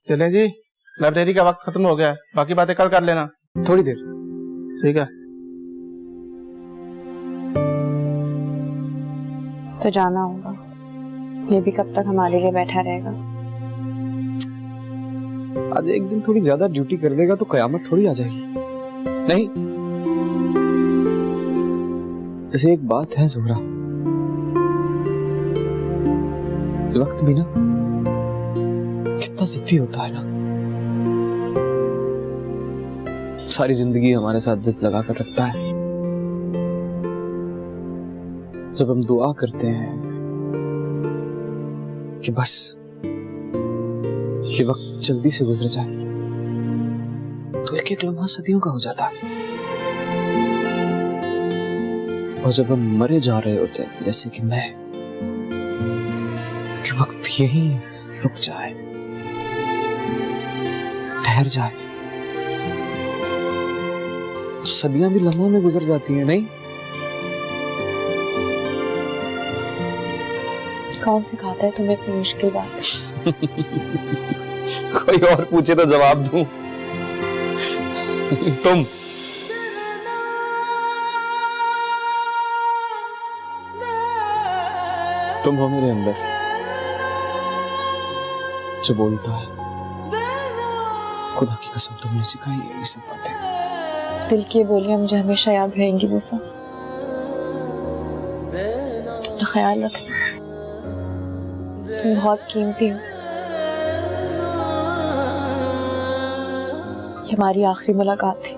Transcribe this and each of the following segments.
चलें जी, लाइब्रेरी का वक्त खत्म हो गया है, बाकी बातें कल कर लेना। थोड़ी देर। ठीक है। तो जाना होगा, ये भी कब तक हमारे लिए बैठा रहेगा? आज एक दिन थोड़ी ज्यादा ड्यूटी कर देगा तो कयामत थोड़ी आ जाएगी। नहीं, जैसे एक बात है ज़ोहरा, वक्त भी ना कितना जिद्दी होता है ना। सारी जिंदगी हमारे साथ जिद लगा कर रखता है। जब हम दुआ करते हैं कि बस ये वक्त जल्दी से गुजर जाए, तो एक एक लम्हा सदियों का हो जाता है। और जब हम मरे जा रहे होते हैं, जैसे कि मैं, कि वक्त यहीं रुक जाए, ठहर जाए, तो सदियां भी लम्हों में गुजर जाती हैं। नहीं, कौन सिखाता है तुम्हें इतनी मुश्किल बात? कोई और पूछे तो जवाब दूं। तुम हो मेरे अंदर जो बोलता है। खुदा की कसम तुमने सिखाई है ये सब बातें। दिल की बोलियां मुझे हमेशा याद रहेंगी मूसा। ख्याल रखना, तुम बहुत कीमती हो। ये हमारी आखिरी मुलाकात थी।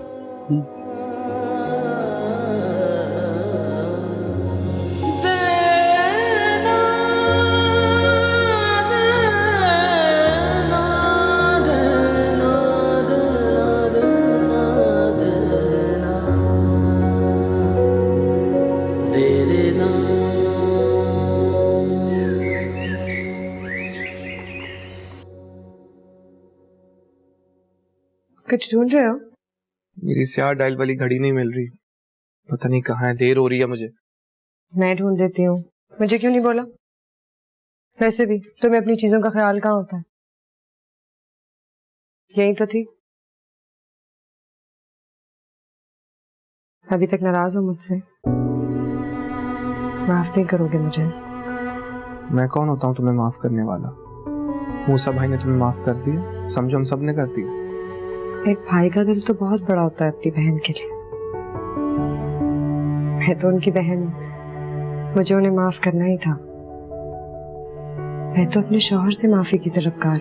कुछ ढूंढ रहे हो? मेरी स्याह डायल वाली घड़ी नहीं मिल रही, पता नहीं कहाँ है, देर हो रही है मुझे। मैं ढूंढ देती हूँ। मुझे क्यों नहीं बोला? वैसे भी तुम्हें अपनी चीजों का ख्याल कहाँ होता है? यही तो थी। अभी तक नाराज हो मुझसे? माफ नहीं करोगे मुझे? मैं कौन होता हूँ तुम्हें माफ करने वाला? मूसा भाई ने तुम्हें माफ कर दिया, समझो हम सब ने कर दिया। एक भाई का दिल तो बहुत बड़ा होता है अपनी बहन के लिए। मैं तो उनकी बहन, मुझे उन्हें माफ करना ही था। मैं तो अपने शौहर से माफी की तलबकार।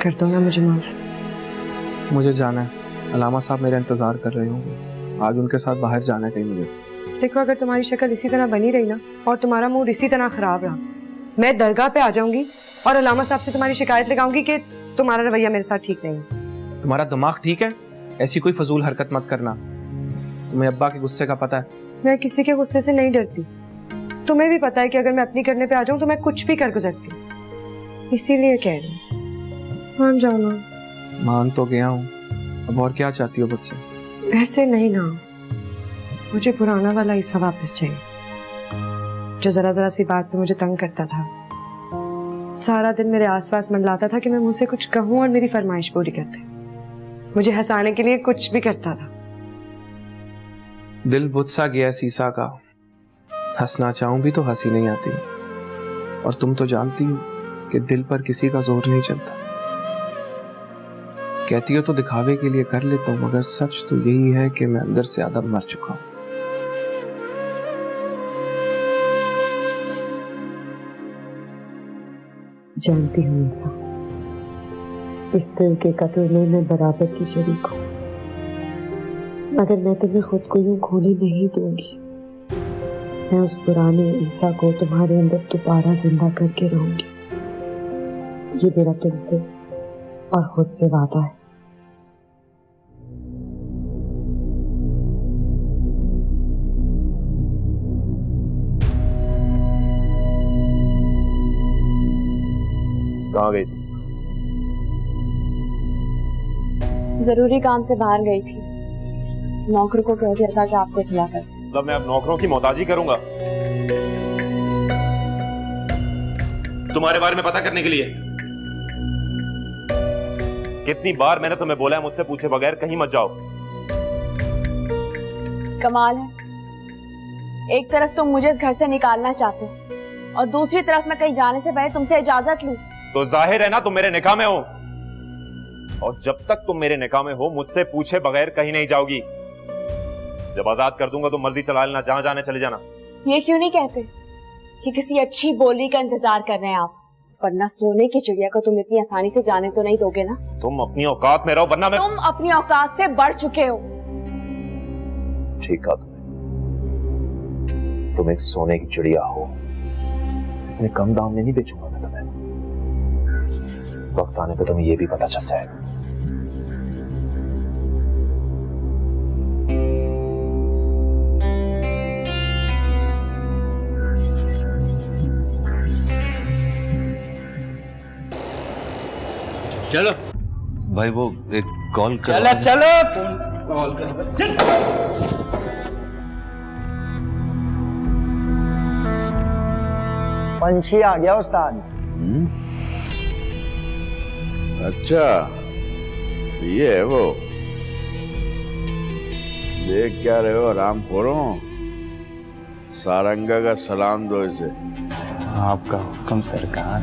कर दो ना मुझे माफ। मुझे जाना है, अलामा साहब मेरा इंतजार कर रहे होंगे। आज उनके साथ बाहर जाना है कहीं मुझे। देखो, अगर तुम्हारी शक्ल इसी तरह बनी रही ना और तुम्हारा मूड इसी तरह खराब रहा, मैं दरगाह पे आ जाऊंगी और अलामा साहब से तुम्हारी शिकायत लगाऊंगी कि तुम्हारा रवैया मेरे साथ ठीक नहीं है। तुम्हारा दिमाग ठीक है? ऐसी कोई फजूल हरकत मत करना, तुम्हें अब्बा के गुस्से का पता है। मैं किसी के गुस्से से नहीं डरती। तुम्हें भी पता है कि अगर मैं अपनी करने पे आ जाऊं तो मैं कुछ भी कर गुजरती, इसीलिए कह रही हूँ मान जाओ ना। मान तो गया हूँ, अब और क्या चाहती हो मुझसे? ऐसे नहीं ना, मुझे पुराना वाला हिस्सा वापस चाहिए जो जरा जरा सी बात पे मुझे तंग करता था। सारा दिन मेरे आसपास मंडलाता था कि मैं मुझसे कुछ कहूं और मेरी फरमाइश पूरी करते। मुझे हंसाने के लिए कुछ भी करता था। दिल बुझ सा गया सीसा का, हंसना चाहूं भी तो हंसी नहीं आती। और तुम तो जानती हो कि दिल पर किसी का जोर नहीं चलता। कहती हो तो दिखावे के लिए कर लेता हूं, मगर सच तो यही है कि मैं अंदर से आधा मर चुका हूं। जानती हूँ ईसा, इस दिल के कत्ल में मैं बराबर की शरीक हूँ, मगर मैं तुम्हें खुद को यूं खोने नहीं दूंगी। मैं उस पुराने ईसा को तुम्हारे अंदर दोबारा जिंदा करके रहूंगी। ये मेरा तुमसे और खुद से वादा है। कहाँ गई थी? जरूरी काम से बाहर गई थी। नौकर को कह दिया था कि आपको इत्तला कर। मतलब मैं अब नौकरों की मोहताजी करूंगा तुम्हारे बारे में पता करने के लिए? कितनी बार मैंने तुम्हें बोला है मुझसे पूछे बगैर कहीं मत जाओ। कमाल है, एक तरफ तुम मुझे इस घर से निकालना चाहते हो और दूसरी तरफ मैं कहीं जाने से पहले तुमसे इजाजत लूं। तो जाहिर है ना तुम मेरे निकाह में हो, और जब तक तुम मेरे निकाह में हो मुझसे पूछे बगैर कहीं नहीं जाओगी। जब आजाद कर दूंगा तो मर्जी चला लेना, जहां जाने चले जाना। ये क्यों नहीं कहते कि किसी अच्छी बोली का इंतजार कर रहे हैं आप, वरना सोने की चिड़िया को तुम इतनी आसानी से जाने तो नहीं दोगे ना। तुम अपनी औकात में रहो वरना मैं। तुम अपनी औकात से बढ़ चुके हो। ठीक कहा तुम एक सोने की चिड़िया हो, इतने कम दाम में नहीं बेचूंगा मैं तुम्हें। वक्त आने पे तुम्हें ये भी पता चल जाएगा। चलो भाई वो एक कॉल कर। चलो चलो कॉल कर। पंछी आ गया उस्ताद। अच्छा ये है वो, देख क्या रहे हो रामखोरों, सारंगा का सलाम दो इसे। आपका हुक्म सरकार।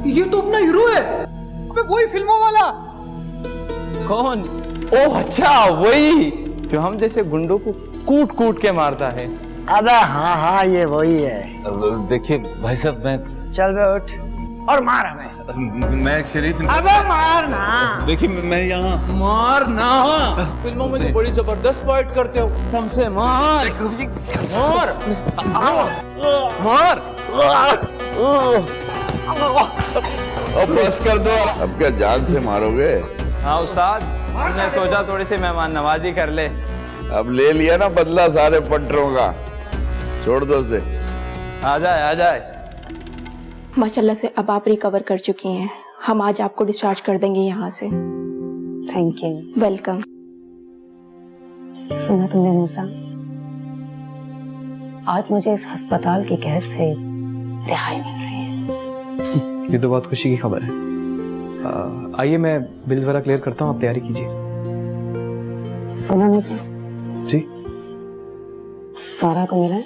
ये तो अपना हीरो है, अबे वही फिल्मों वाला। कौन? ओह अच्छा वही जो हम जैसे गुंडों को कूट कूट के मारता है। अबे हाँ हाँ ये वही है। देखिए भाई साहब मैं। चल बे उठ और मार हमें। मैं एक शरीफ। अबे मार ना। देखिए मैं यहाँ। मार ना, फिल्मों में तो बड़ी जबरदस्त फाइट करते हो। सबसे मार मार मार। अब बस कर दो, अब क्या जान से मारोगे? हाँ उस्ताद, हमने सोचा थोड़ी सी मेहमान नवाजी कर ले। अब ले लिया ना बदला सारे पटरों का, छोड़ दो उसे। आ जाए आ जाए। माशाल्लाह से अब आप रिकवर कर चुकी हैं, हम आज आपको डिस्चार्ज कर देंगे यहाँ से। Thank you. वेलकम। सुना तुमने मूसा, आज मुझे इस अस्पताल की कैद से रिहाई मिल रही है। ये तो बहुत खुशी की खबर है। आइए मैं बिल्स वगैरह क्लियर करता हूँ, आप तैयारी कीजिए। सुना मुझे? जी। सारा को मिला?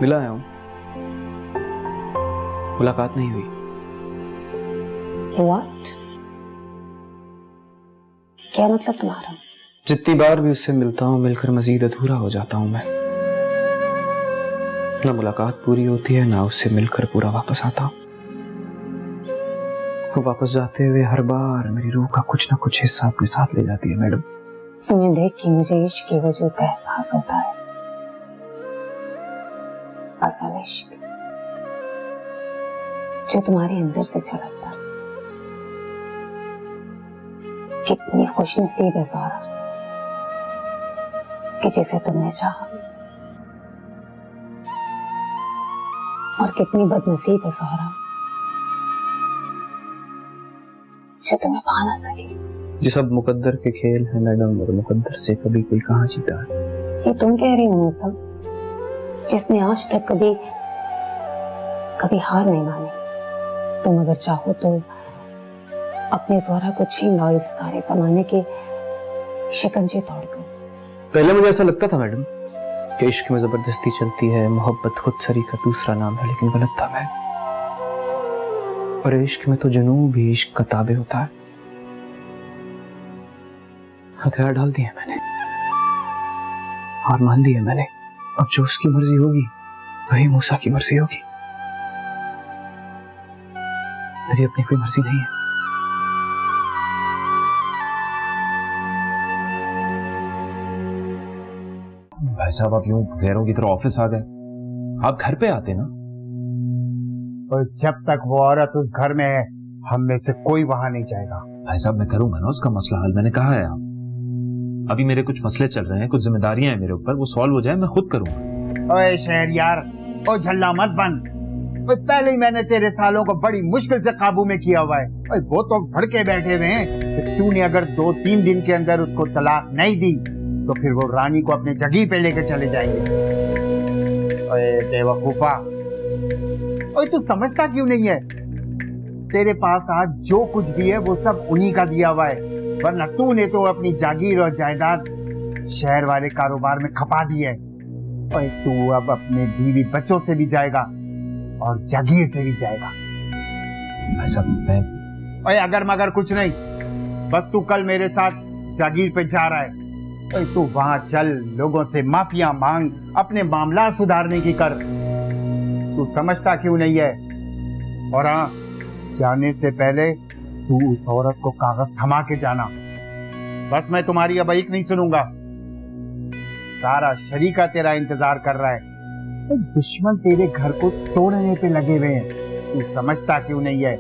मिला आया हूँ, मुलाकात नहीं हुई। What? क्या मतलब तुम्हारा? जितनी बार भी उससे मिलता हूँ मिलकर मजीद अधूरा हो जाता हूँ मैं। ना मुलाकात पूरी होती है ना उससे मिलकर पूरा वापस आता हूँ। वो वापस जाते हुए हर बार मेरी रूह का कुछ ना कुछ हिस्सा अपने साथ ले जाती है मैडम। तुम्हें देख के मुझे इश्क की वजह का एहसास होता है। असल इश्क जो तुम्हारे अंदर से छलकता। कितनी खुशनसीब है सारा कि जिसे तुमने चाहा, और कितनी बदनसीब है सारा जो तुम्हें पा ना सके। ये सब मुकद्दर के खेल है मैडम, और मुकद्दर से कभी कोई कहाँ जीता है। ये तुम कह रही हो मूसा, जिसने आज तक कभी हार नहीं मानी। तुम अगर चाहो तो अपने ज़ोरा को छीन लो, इस सारे जमाने के शिकंजे तोड़कर। पहले मुझे ऐसा लगता था मैडम कि इश्क में जबरदस्ती चलती है, मोहब्बत खुदसरी का दूसरा नाम है, लेकिन गलत था मैं। और इश्क में तो जुनून भी इश्क का ताबे होता है। हथियार डाल दिए मैंने, हार मान ली है मैंने। अब जो उसकी मर्जी होगी वही मूसा की मर्जी होगी। मेरी अपनी कोई मर्जी नहीं है। भाई साहब आप यूं गैरों की तरह ऑफिस आ गए, आप घर पे आते ना। और जब तक वो औरत उस घर में है हम में से कोई वहां नहीं जाएगा। भाई साहब मैं करूंगा ना उसका मसला हल, मैंने कहा है। आप अभी मेरे कुछ मसले चल रहे हैं, कुछ जिम्मेदारियां हैं मेरे ऊपर, वो सॉल्व हो जाए मैं खुद करूंगा। ओए शहर यार, ओ झल्ला मत बन। ओए पहले ही मैंने तेरे सालों को बड़ी मुश्किल से काबू में किया हुआ है। ओए वो तो भड़के बैठे हुए हैं कि तूने अगर 2-3 दिन के अंदर उसको तलाक नहीं दी तो फिर वो रानी को अपने जगीर पे लेकर चले जाएंगे। ओए बेवकूफा, ओए तू समझता क्यों नहीं है? तेरे पास आज जो कुछ भी है वो सब उन्हीं का दिया हुआ है, वरना तूने तो अपनी जागीर और जायदाद शहर वाले कारोबार में खपा दी है। ओए तू अब अपने बीवी बच्चों से भी जाएगा और जागीर से भी जाएगा। भाई साहब मैं ओए अगर मगर कुछ नहीं, बस तू कल मेरे साथ जागीर पे जा रहा है। ओए तू वहां चल, लोगों से माफिया मांग, अपने मामला सुधारने की कर। तू समझता क्यों नहीं है? और हाँ, जाने से पहले तू उस औरत को कागज थमा के जाना। बस मैं तुम्हारी अब एक नहीं सुनूंगा। सारा शरीका तेरा इंतजार कर रहा है। तो दुश्मन तेरे घर को तोड़ने पे लगे हुए हैं, तू समझता क्यों नहीं है?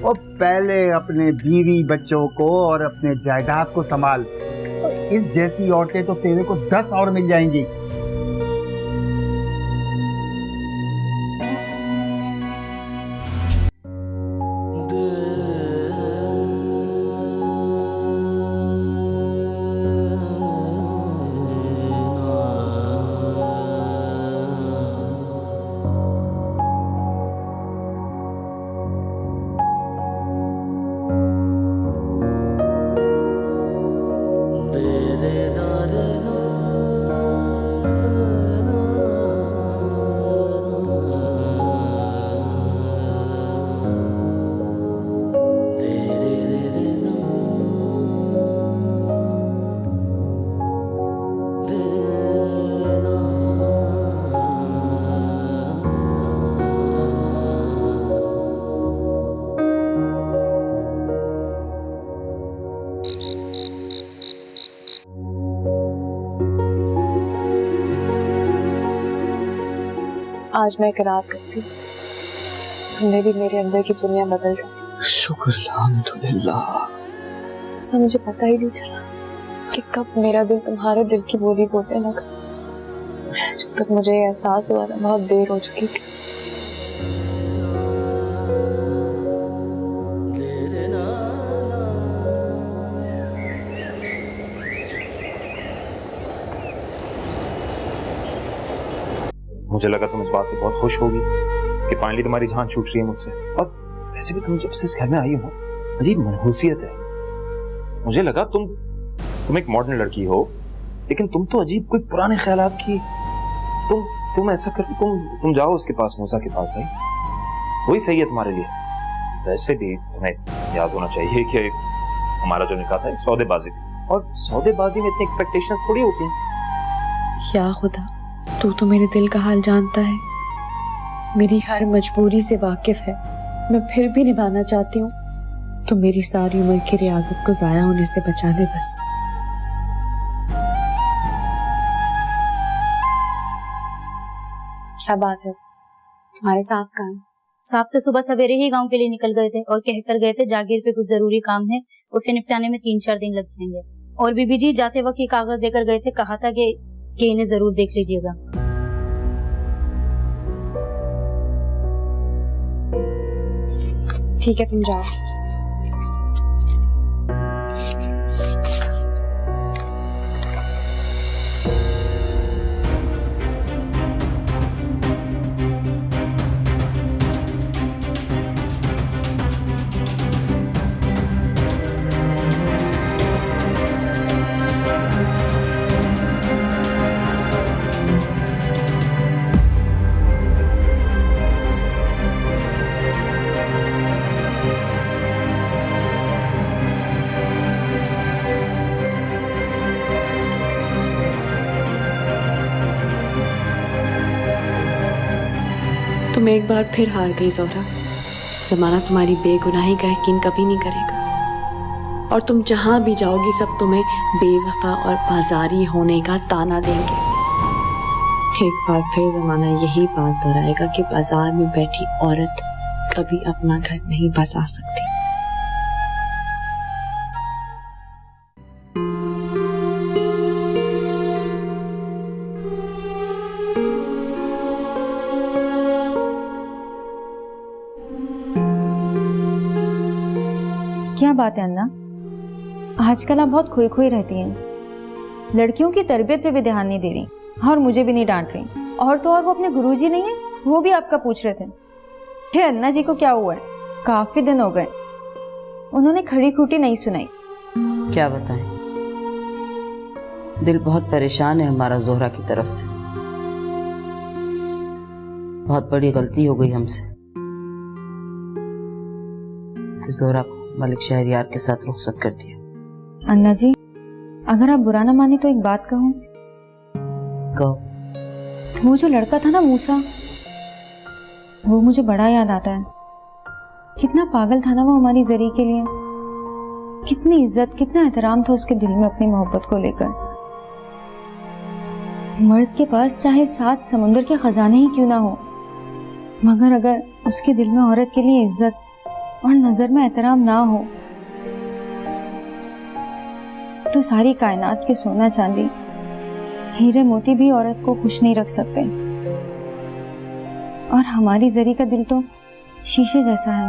वो पहले अपने बीवी बच्चों को और अपने जायदाद को संभाल। इस जैसी औरतें तो तेरे को 10 और मिल जाएंगी। आज मैं इकरार करती हूँ, तुमने भी मेरे अंदर की दुनिया बदल रही। शुक्र अल्हम्दुलिल्लाह। सब मुझे पता ही नहीं चला कि कब मेरा दिल तुम्हारे दिल की बोली बोलने लगा। जब तक मुझे एहसास हुआ था बहुत देर हो चुकी थी। मुझे लगा तुम इस बात पे बहुत खुश होगी कि फाइनली तुम्हारी जान छूट रही है मुझसे। और वैसे भी तुम जब से इस घर में आई हो अजीब मनहूसियत है। मुझे लगा तुम एक मॉडर्न लड़की हो, लेकिन तुम तो अजीब कोई पुराने ख्यालात की। तुम ऐसा कर, तुम जाओ उसके पास, मूसा के पास। भाई वही सही है तुम्हारे लिए। वैसे भी तुम्हें याद होना चाहिए कि हमारा जो निकाह था एक सौदेबाजी थी, और सौदेबाजी में इतनी एक्सपेक्टेशंस थोड़ी होती हैं। क्या खुदा, तू तो मेरे दिल का हाल जानता है, मेरी हर मजबूरी से वाकिफ है। मैं फिर भी निभाना चाहती हूँ, तो मेरी सारी उम्र की रियासत को जाया होने से बचा ले बस। क्या बात है, तुम्हारे साहब कहाँ हैं? साहब तो सुबह सवेरे ही गांव के लिए निकल गए थे और कहकर गए थे जागीर पे कुछ जरूरी काम है, उसे निपटाने में 3-4 दिन लग जाएंगे। और बीबी जी जाते वक्त ये कागज देकर गए थे, कहा था कि इन्हें जरूर देख लीजिएगा। ठीक है, तुम जाओ। तुम एक बार फिर हार गई ज़ोहरा। जमाना तुम्हारी बेगुनाही का यकीन कभी नहीं करेगा, और तुम जहां भी जाओगी सब तुम्हें बेवफा और बाजारी होने का ताना देंगे। एक बार फिर जमाना यही बात दोहराएगा कि बाजार में बैठी औरत कभी अपना घर नहीं बसा सकती। क्या बात है अन्ना, आजकल आप बहुत खोई खोई रहती हैं। लड़कियों की तरबियत पे भी ध्यान नहीं दे रही और मुझे भी नहीं डांट रही। और तो और वो अपने गुरुजी नहीं है, वो भी आपका पूछ रहे थे। हे अन्ना जी को क्या हुआ है? काफी दिन हो गए, उन्होंने खड़ी खूटी नहीं सुनाई। क्या बताएं, दिल बहुत परेशान है हमारा जोहरा की तरफ से। बहुत बड़ी गलती हो गई हमसे कि जोहरा को मलिक शहरियार के साथ रुखसत कर दिया। अन्ना जी, अगर आप बुरा ना माने तो एक बात कहूं। कहो। वो जो लड़का था ना मूसा, वो मुझे बड़ा याद आता है। कितना पागल था ना वो हमारी जरी के लिए। कितनी इज्जत, कितना एहतराम था उसके दिल में अपनी मोहब्बत को लेकर। मर्द के पास चाहे 7 समुंदर के खजाने ही क्यों ना हो, मगर अगर उसके दिल में औरत के लिए इज्जत और नजर में एहतराम ना हो तो सारी कायनात के सोना चांदी, हीरे मोती भी औरत को खुश नहीं रख सकते। और हमारी जरी का दिल तो शीशे जैसा है।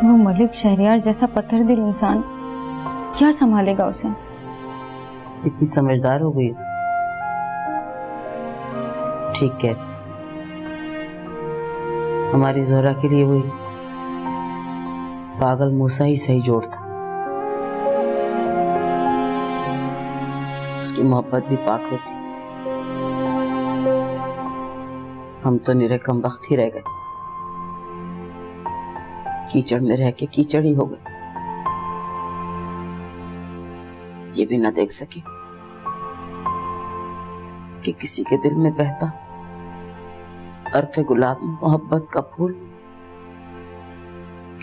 वो मलिक शहरियार जैसा पत्थर दिल इंसान क्या संभालेगा उसे? इतनी समझदार हो गई तो ठीक कह रही। हमारी जोहरा के लिए वही पागल मूसा ही सही जोड़ था। उसकी मोहब्बत भी पाक होती। हम तो निरे कम वक्त ही रह गए, कीचड़ में रह के कीचड़ ही हो गए। ये भी ना देख सके कि किसी के दिल में बहता अर्क गुलाब में मोहब्बत का फूल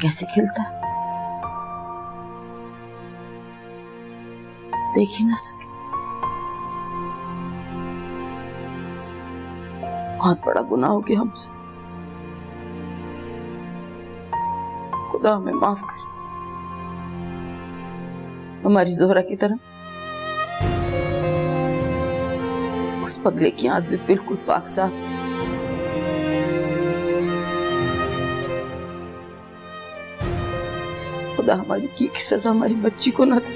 कैसे खिलता, देख ही ना सके। बहुत बड़ा गुनाह हो गया हमसे। खुदा हमें माफ करे। हमारी जोहरा की तरह उस पगले की आंख भी बिल्कुल पाक साफ थी। खुदा हमारी की सजा हमारी बच्ची को ना दे।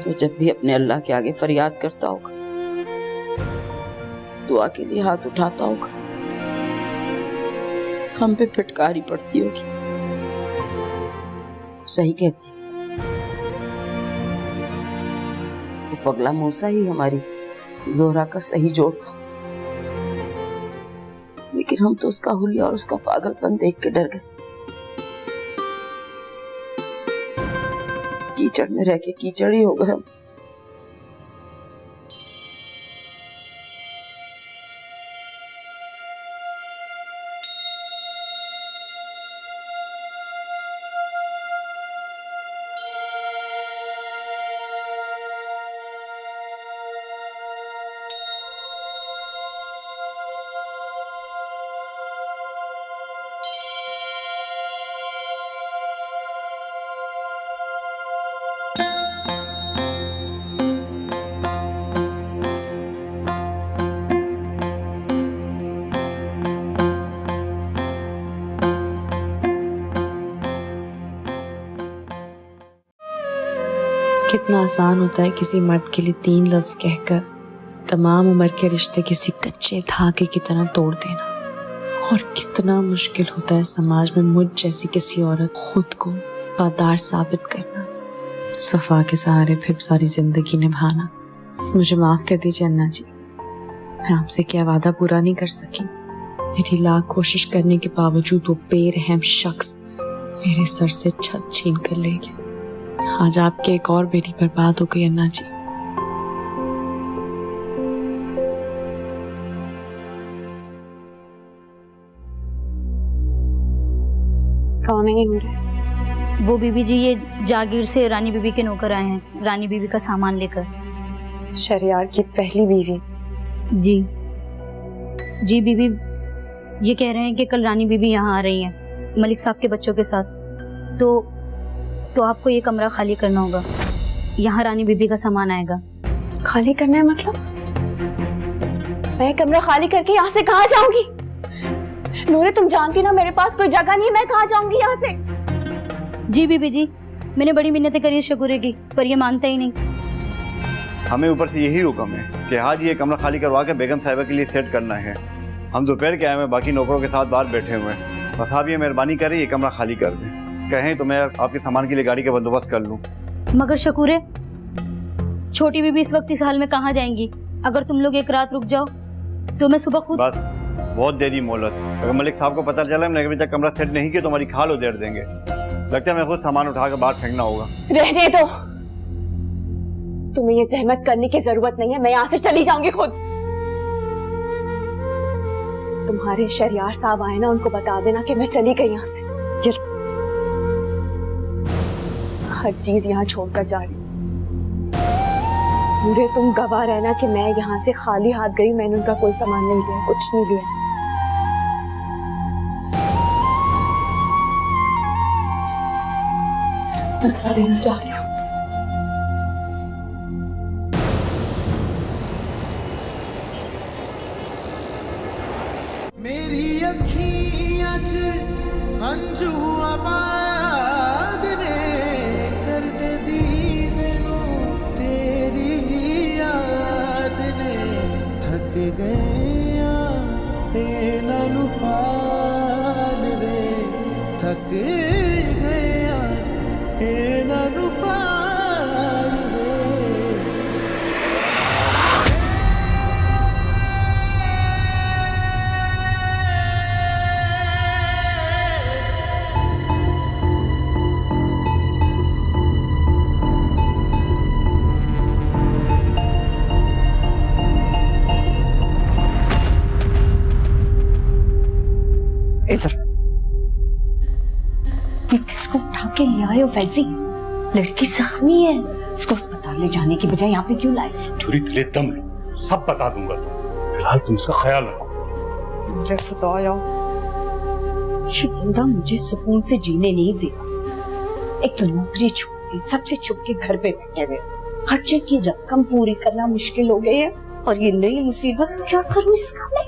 तो जब भी अपने अल्लाह के आगे फरियाद करता होगा, दुआ के लिए हाथ उठाता होगा, हम पे फिटकारी पड़ती होगी। सही कहती, वो पगला मूसा ही हमारी जोहरा का सही जोड़ था। लेकिन हम तो उसका हुलिया और उसका पागलपन देख के डर गए। कीचड़ में रह के कीचड़ ही हो गए हम। कितना आसान होता है किसी मर्द के लिए 3 लफ्ज कहकर तमाम उम्र के रिश्ते किसी कच्चे धागे की तरह तोड़ देना, और कितना मुश्किल होता है समाज में मुझ जैसी किसी औरत खुद को वफादार साबित करना, सफा के सहारे फिर सारी जिंदगी निभाना। मुझे माफ कर दीजिए अन्ना जी, मैं आपसे क्या वादा पूरा नहीं कर सकी। मेरी लाख कोशिश करने के बावजूद वो बेरहम शख्स मेरे सर से छत छीन कर ले गया। आज आपके एक और बेटी बर्बाद हो गई अन्ना जी। कौन है? वो बीबी जी ये जागीर से रानी बीबी के नौकर आए हैं, रानी बीबी का सामान लेकर। शहरियार की पहली बीवी? जी जी बीबी, ये कह रहे हैं कि कल रानी बीबी यहाँ आ रही हैं मलिक साहब के बच्चों के साथ। तो आपको ये कमरा खाली करना होगा, यहाँ रानी बीबी का सामान आएगा। खाली करना है मतलब? मैं कमरा खाली करके यहाँ से कहाँ जाऊंगी? नूरे तुम जानती ना मेरे पास कोई जगह नहीं है, मैं कहाँ जाऊंगी यहाँ से। जी बीबी जी, मैंने बड़ी मिन्नतें करी शकूरे की, पर ये मानता ही नहीं। हमें ऊपर से यही हुक्म है कि आज ये कमरा खाली करवा के बेगम साहिबा के लिए सेट करना है। हम दोपहर के आए हुए, बाकी नौकरों के साथ बाहर बैठे हुए हैं। बस आप ये मेहरबानी करें, ये कमरा खाली कर दें। कहें तो मैं आपके सामान के लिए गाड़ी का बंदोबस्त कर लूँ। मगर शकूरे, छोटी बीबी इस वक्त इस हाल में कहाँ जाएंगी? अगर तुम लोग एक रात रुक जाओ तो मैं सुबह खुद। बस बहुत देरी मोहलत। अगर मलिक साहब को पता चला हमने अभी तक कमरा सेट नहीं किया तो हमारी खाल उधेड़ देंगे। लगता है मैं खुद सामान उठाकर बाहर फेंकना होगा। रहने दो, तुम्हें ये जहमत करने की जरूरत नहीं है, मैं यहाँ से चली जाऊंगी खुद। तुम्हारे शहरियार साहब आए ना, उनको बता देना कि मैं चली गई यहाँ से। हर चीज यहाँ छोड़कर जा रही हूँ। पूरे तुम गवाह रहना कि मैं यहाँ से खाली हाथ गई, मैंने उनका कोई सामान नहीं लिया, कुछ नहीं लिया। देना चाह रही हूँ। मेरी अखियां च हंजू आबाद ने कर दे दीदे नू तेरी याद ने थक गया इन्हां नू पाल वे थक गया इन्हां नू पाल वे। इधर किसको उठा के ले आए हो फैजी? लड़की जख्मी है, इसको अस्पताल ले जाने की बजाय यहाँ पे क्यों लाए? थोड़ी दिले दम लो, सब बता दूंगा तुम। फिलहाल तुम इसका ख्याल रखो। ये बंदा मुझे सुकून से जीने नहीं देगा। एक तो नौकरी छोड़ के सबसे चुप के घर पे बैठे हुए, खर्चे की रकम पूरी करना मुश्किल हो गई है, और ये नई मुसीबत क्या करूँ इसका मैं?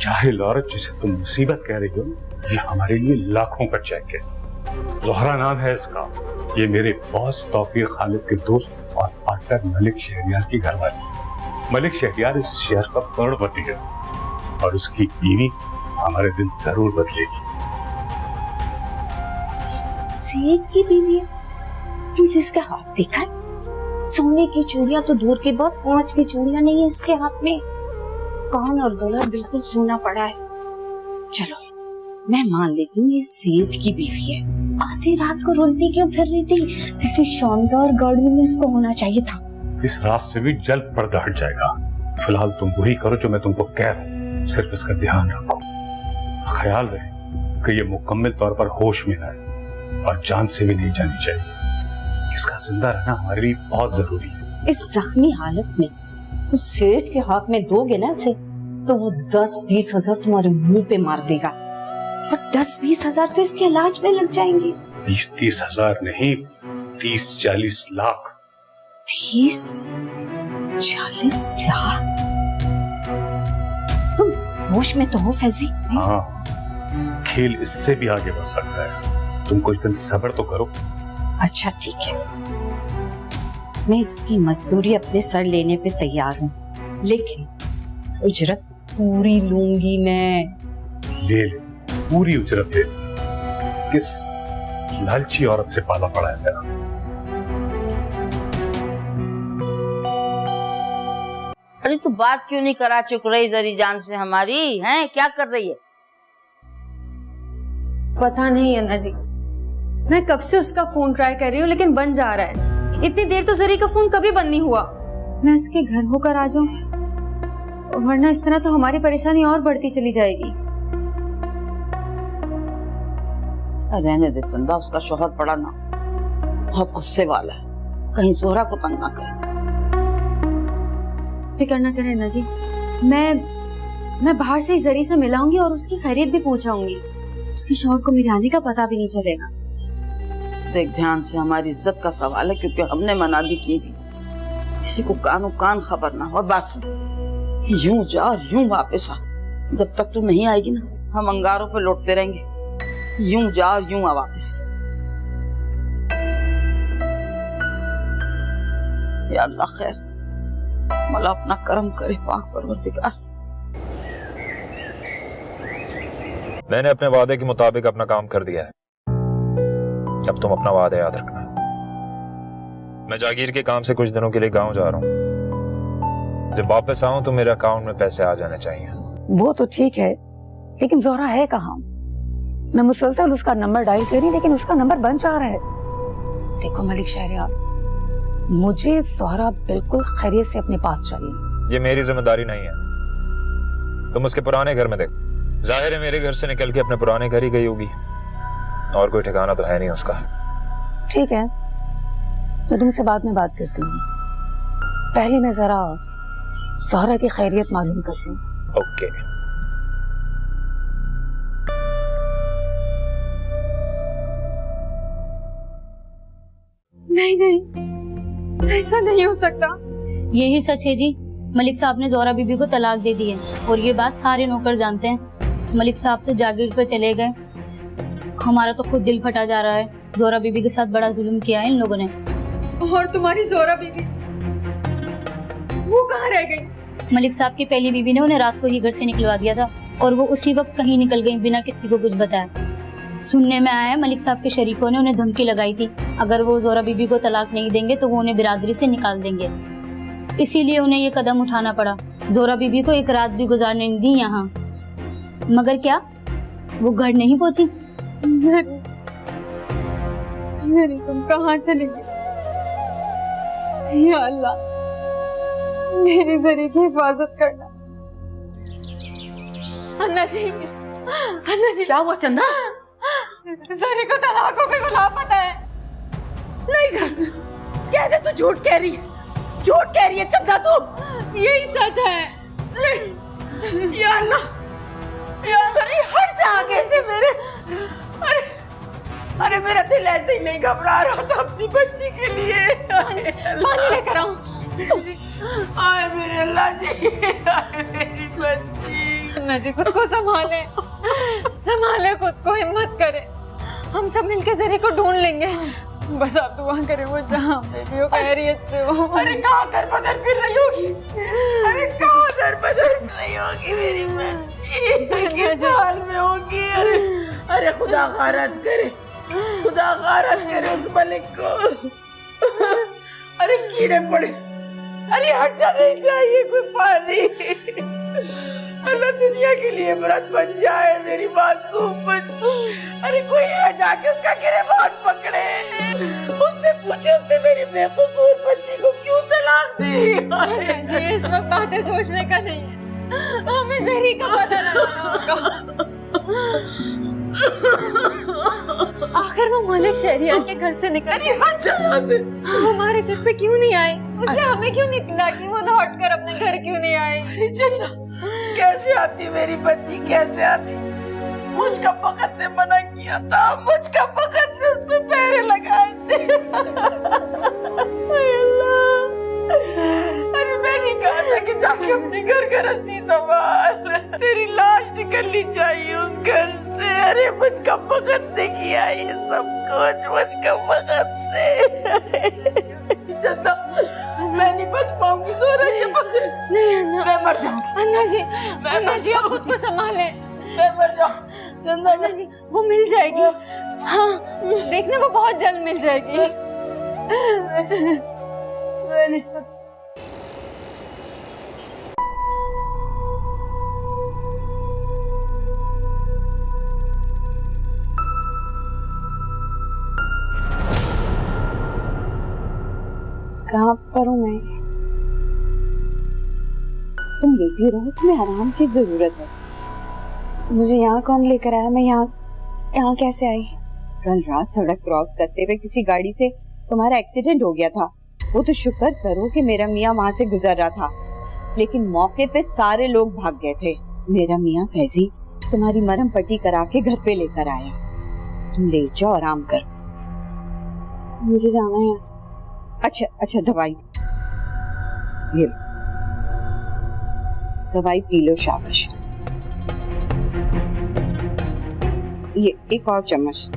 जाहिल औरत जिसे तुम मुसीबत कह रही हो, ये हमारे लिए लाखों का चेक है। जोहरा नाम है इसका। ये मेरे बॉस तौफीक खालिद के दोस्त और पार्टनर मलिक शहरियार की घरवाली। मलिक शहरियार इस शहर का करोड़पति है और उसकी बीवी हमारे दिन जरूर बदलेगी। सेठ की बीवी है? तुम जिसके हाथ देखा है? सोने की चूड़ियां तो दूर की बात, कांच की चूड़ियां नहीं है इसके हाथ में। कान और गला बिल्कुल सोना पड़ा है। चलो मैं मान लेती हूँ ये सेठ की बीवी है। आधी रात को रुलती क्यों फिर रही थी? किसी शानदार गाड़ी में इसको होना चाहिए था। इस रात से भी जल्द पर्दा हट जाएगा। फिलहाल तुम वही करो जो मैं तुमको कह रहा हूँ, सिर्फ इसका ध्यान रखो। ख्याल रहे कि ये मुकम्मल तौर पर होश में है और जान से भी नहीं जानी चाहिए। इसका जिंदा रहना हमारे लिए बहुत जरूरी है। इस जख्मी हालत में उस सेठ के हाथ में दोगे ना इसे, तो वो 10-20 हजार तुम्हारे मुंह पे मार देगा, और 10-20 हजार तो इसके इलाज में लग जाएंगे। 20-30 हजार नहीं, 30-40 लाख। 30-40 लाख? तुम होश में तो हो फैजी? हाँ, खेल इससे भी आगे बढ़ सकता है। तुम कुछ दिन सब्र तो करो। अच्छा ठीक है, मैं इसकी मजदूरी अपने सर लेने पे तैयार हूँ, लेकिन उजरत पूरी लूंगी मैं। ले ले, पूरी उजरत ले। किस लालची औरत से पाला पड़ा है तेरा। अरे तू बात क्यों नहीं करा चुक रही जरी जान से हमारी? हैं क्या कर रही है? पता नहीं अन्ना जी, मैं कब से उसका फोन ट्राई कर रही हूँ लेकिन बंद जा रहा है। इतनी देर तो जरी का फोन कभी बंद नहीं हुआ। मैं उसके घर होकर आ जाऊं, वरना इस तरह तो हमारी परेशानी और बढ़ती चली जाएगी। रहने दे चंदा, उसका शोहर पड़ा ना बहुत गुस्से वाला है, कहीं जोहरा को तंग ना करे। फिक्र ना करें अन्ना जी, मैं बाहर से ही जरी से मिलाऊंगी और उसकी खैरियत भी पूछाऊंगी। उसके शौहर को मेरे आने का पता भी नहीं चलेगा। देख ध्यान से, हमारी इज्जत का सवाल है, क्योंकि हमने मना दी की भी किसी को कानों कान खबर ना हो। और बात सुन, यूं जा और यूं वापस आ, जब तक तू नहीं आएगी ना हम अंगारों पे लौटते रहेंगे, यूं जा और यूं आ वापस। या अल्लाह खैर, मौला अपना करम करे पाक परवरदिगार। मैंने अपने वादे के मुताबिक अपना काम कर दिया है, अब तुम अपना वादा याद रखना। मैं जागीर के काम से कुछ दिनों के लिए गांव जा रहा हूँ। जब वापस आऊं तो मेरे अकाउंट में पैसे आ जाने चाहिए। वो तो ठीक है, लेकिन जोहरा है कहाँ? मैं मुसलसल उसका नंबर डायल कर रही, लेकिन उसका नंबर बंद जा रहा है। देखो मलिक शहरियार, मुझे जोहरा बिल्कुल खैरियत से अपने पास चाहिए। ये मेरी जिम्मेदारी नहीं है, तुम उसके पुराने घर में देखो। जाहिर है मेरे घर से निकल के अपने पुराने घर ही गई होगी, और कोई ठिकाना तो है नहीं उसका। ठीक है, मैं तुमसे बाद में बात करती हूँ। पहले मैं जरा जोहरा की खैरियत मालूम करती हूँ। ओके। नहीं नहीं, ऐसा नहीं हो सकता। यही सच है जी, मलिक साहब ने जोहरा बीबी को तलाक दे दी है, और ये बात सारे नौकर जानते हैं। मलिक साहब तो जागीर पे चले गए, हमारा तो खुद दिल फटा जा रहा है। जोहरा बीबी के साथ बड़ा जुल्म किया है इन लोगों ने। और तुम्हारी जोहरा बीबी, वो कहाँ रह गई? मलिक साहब की पहली बीबी ने उन्हें रात को ही घर से निकलवा दिया था, और वो उसी वक्त कहीं निकल गई बिना किसी को कुछ बताया। सुनने में आया है मलिक साहब के शरीकों ने उन्हें धमकी लगाई थी, अगर वो जोहरा बीबी को तलाक नहीं देंगे तो वो उन्हें बिरादरी से निकाल देंगे। इसीलिए उन्हें ये कदम उठाना पड़ा। जोहरा बीबी को एक रात भी गुजारने नहीं दी यहाँ। मगर क्या वो घर नहीं पहुंची? जरी, जरी तुम कहाँ चली गई? या अल्लाह, मेरी जरी की हिफाजत करना। अन्ना जी, अन्ना जी, क्या हुआ चंदा? जरी को तलाक हो गई, वो लापता है। नहीं कर, कह दे, तू झूठ कह रही है, झूठ कह रही है चंदा तू। यही सच है। या अल्लाह, या अल्लाह, हट जा आगे से मेरे। अरे मेरा दिल ऐसे ही नहीं घबरा रहा था अपनी बच्ची के लिए। पानी लेकर आओ। आए मेरे अल्लाह जी, आए मेरी बच्ची। अन्ना जी खुद को संभाले, संभाले खुद को, हिम्मत करे। हम सब मिलकर जरी को ढूंढ लेंगे, बस आप दुआ करें वो जहाँ पे भी हो खैरियत से हो। अरे कहाँ दर बदर फिर रही होगी? अरे कहाँ दर बदर फिर रही होगी मेरी बच्ची? किस हाल में होगी? अरे खुदा गारत करे, खुदा गारत करे उस मलिक को। अरे कीड़े पड़े, अरे हट जाने चाहिए कोई पानी। अल्लाह दुनिया के लिए व्रत बन जाए मेरी मासूम बच्ची। अरे कोई है जाके उसका गिरबान पकड़े, उससे पूछे उसने मेरी बेकसूर बच्ची को क्यों तलाक दी। जी इस वक्त बातें सोचने का नहीं है, हमें जरी का पता लगाना होगा। आखिर वो मलिक शहरियार के घर से निकल से हमारे घर पे क्यों नहीं आई? उसने हमें क्यों निकला कि वो लौट कर अपने घर क्यों नहीं आई? चंदा कैसे आती मेरी बच्ची, कैसे आती? मुझका फकत ने मना किया था, मुझका फकत ने उसमें पैरे लगाए थे। अरे मैंने कहा था कि जाके अपने घर गृहस्थी संभाल, तेरी लाश निकलनी चाहिए उस घर से। अरे मुझका फकत ने किया ये सब कुछ, मुझका फकत ने। चंदा मैं नहीं बच पाऊंगी जोहरा के बगैर। नहीं अन्ना, मैं मर जाऊंगी। अन्ना जी, अन्ना जी आप खुद को संभाले। मैं मर जाऊंगी। अन्ना जी वो मिल जाएगी, हाँ देखना वो बहुत जल्द मिल जाएगी। कहाँ पर हूँ मैं? तुम लेटी रहो, तुम्हें आराम की जरूरत है। मुझे यहाँ कौन लेकर आया? मैं यहाँ कैसे आई? कल रात सड़क क्रॉस करते हुए किसी गाड़ी से तुम्हारा एक्सीडेंट हो गया था। वो तो शुक्र करो कि मेरा मियाँ वहाँ से गुजर रहा था, लेकिन मौके पे सारे लोग भाग गए थे। मेरा मियाँ फैजी तुम्हारी मरहम पट्टी करा के घर पे लेकर आया। तुम लेट जाओ, आराम करो। मुझे जाना है यहाँ से। अच्छा दवाई ये दवाई पी लो, शाबाश। ये एक और चम्मच।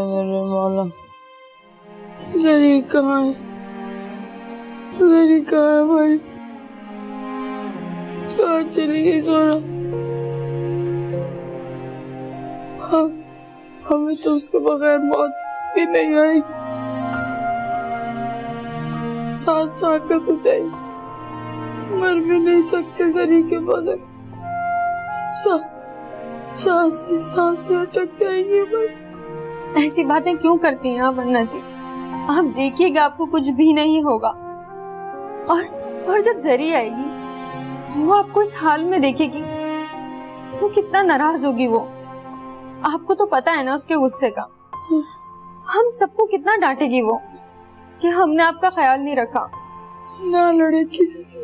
मेरे मौला, जरी कहाँ है? जरी कहाँ है भाई? कहाँ चली गई जोरा? हमें तो उसके बगैर मौत भी नहीं आई। सांस आकर तो चाहिए, मर भी नहीं सकते जरी के बगैर। सांस अटक जाएंगी भाई। ऐसी बातें क्यों करती हैं आप अन्ना जी? आप देखिएगा आपको कुछ भी नहीं होगा। और जब जरी आएगी वो आपको इस हाल में देखेगी, वो कितना नाराज होगी। वो आपको तो पता है ना उसके गुस्से का। हम सबको कितना डांटेगी वो कि हमने आपका ख्याल नहीं रखा। ना लड़े किसी से,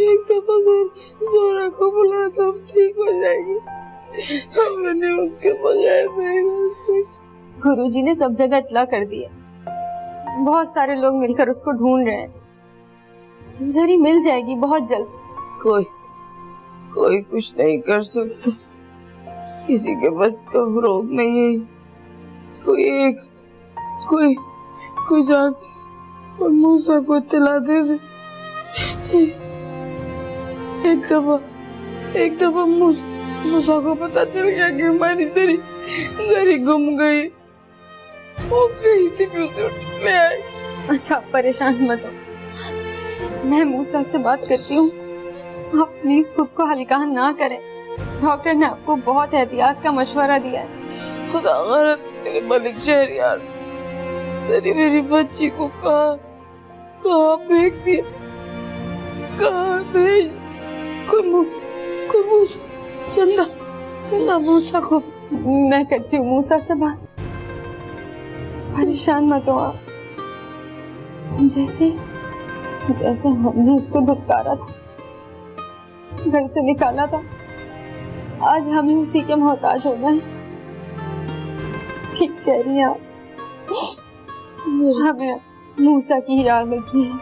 एक दफा जोरा को बुला तो हम ठीक हो जाएगी। हमने उसके बगैर नहीं। गुरुजी ने सब जगह इत्तला कर दी है, बहुत सारे लोग मिलकर उसको ढूंढ रहे हैं। जरी मिल जाएगी बहुत जल्द। कोई कुछ नहीं कर सकता, किसी के बस का रोक नहीं है। कोई जाके और मूसा को इत्तला दे दे। एक दफा मूसा को पता चल गया कि हमारी जरी गुम गई, वो कहीं से भी उसे उठने आए। अच्छा परेशान मत हो, मैं मूसा से बात करती हूँ। आप प्लीज खुद को हल्का ना करें। डॉक्टर ने आपको बहुत एहतियात का मशवरा दिया है। खुदा गरत मेरे मलिक शहरियार, तेरी मेरी बच्ची को कहाँ फेंक दिया? कहाँ भेज? कोई मूसा, चंदा मूसा को। मैं करती हूँ मूसा से बात। परेशान मत हो आप। जैसे हमने उसको धुतकारा था, घर से निकाला था, आज हमें उसी के मोहताज होना है। ठीक कह रही हैं आप, हमें मूसा की ही याद रखी है।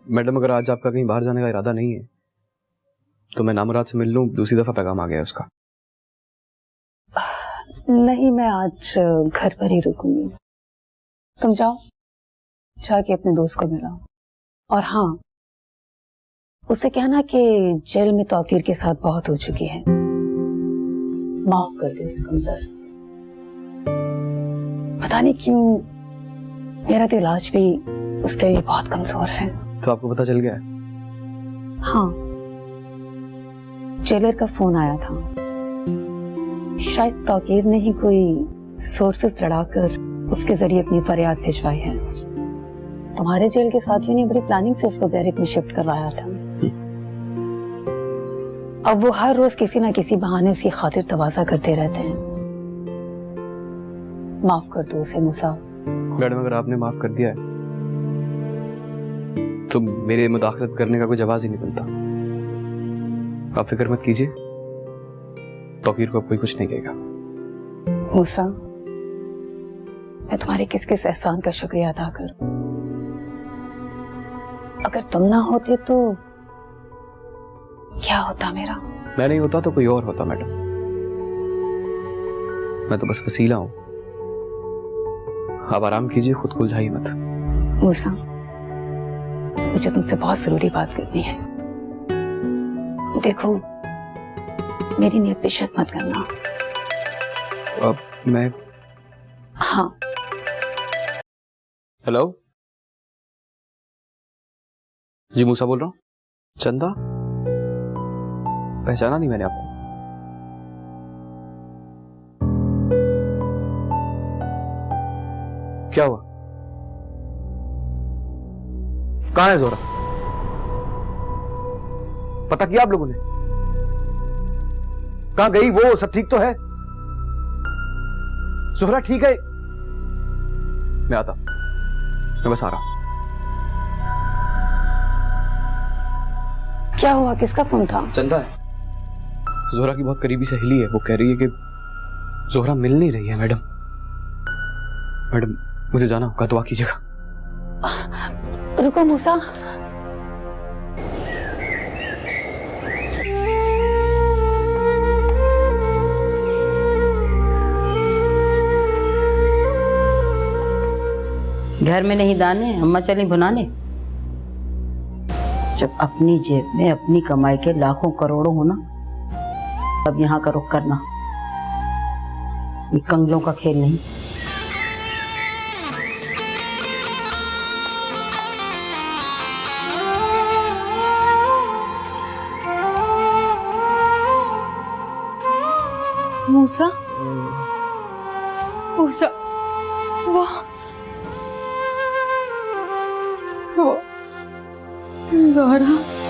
मैडम अगर आज आपका कहीं बाहर जाने का इरादा नहीं है तो मैं नामुराद से मिल लूं। दूसरी दफा पैगाम आ गया उसका। नहीं, मैं आज घर पर ही रुकूंगी। तुम जाओ, जाके अपने दोस्त को मिलाओ। और हाँ, उसे कहना कि जेल में तौकीर के साथ बहुत हो चुकी है, माफ कर दे उस कमजोर। पता नहीं क्यों मेरा दिल आज भी उसके लिए बहुत कमजोर है। तो आपको पता चल गया है? हाँ, जेलर का फोन आया था। शायद तौकीर ने ही कोई सोर्सेस लड़ाकर उसके जरिए अपनी फरियाद भिजवाई है। तुम्हारे जेल के साथियों ने बड़ी प्लानिंग से उसको बैरिक में शिफ्ट करवाया था। अब वो हर रोज किसी ना किसी बहाने उसकी खातिर तवाज़ा करते रहते हैं। माफ कर दो उसे मूसा। मैडम अगर आपने माफ कर दिया है तो मेरे मुदाखलत करने का कोई जवाब ही नहीं बनता। आप फिक्र मत कीजिए, तौकीर को कोई कुछ नहीं कहेगा। मूसा, मैं तुम्हारे किस किस एहसान का शुक्रिया अदा करूं? अगर तुम ना होते तो क्या होता मेरा? मैं नहीं होता तो कोई और होता मैडम। मैं तो बस वसीला हूं। आप आराम कीजिए, खुद को उलझाइए मत। मूसा, मुझे तुमसे बहुत जरूरी बात करनी है। देखो, मेरी नीयत पे शक मत करना। अब मैं हाँ। हेलो जी, मूसा बोल रहा हूँ। चंदा, पहचाना नहीं मैंने आपको। क्या हुआ? कहाँ है जोहरा? पता किया आप लोगों ने? कहाँ गई वो? सब ठीक तो है? जोहरा ठीक है? मैं आता, मैं बस आ रहा। क्या हुआ? किसका फोन था? चंदा है, जोहरा की बहुत करीबी सहेली है। वो कह रही है कि जोहरा मिल नहीं रही है। मैडम मैडम मुझे जाना होगा, दुआ कीजिएगा। रुको मूसा, घर में नहीं दाने, अम्मा चली भुनाने। जब अपनी जेब में अपनी कमाई के लाखों करोड़ों हो ना, तब यहाँ का रुख करना। ये कंगलों का खेल नहीं। मूसा, मूसा, वो जोहरा।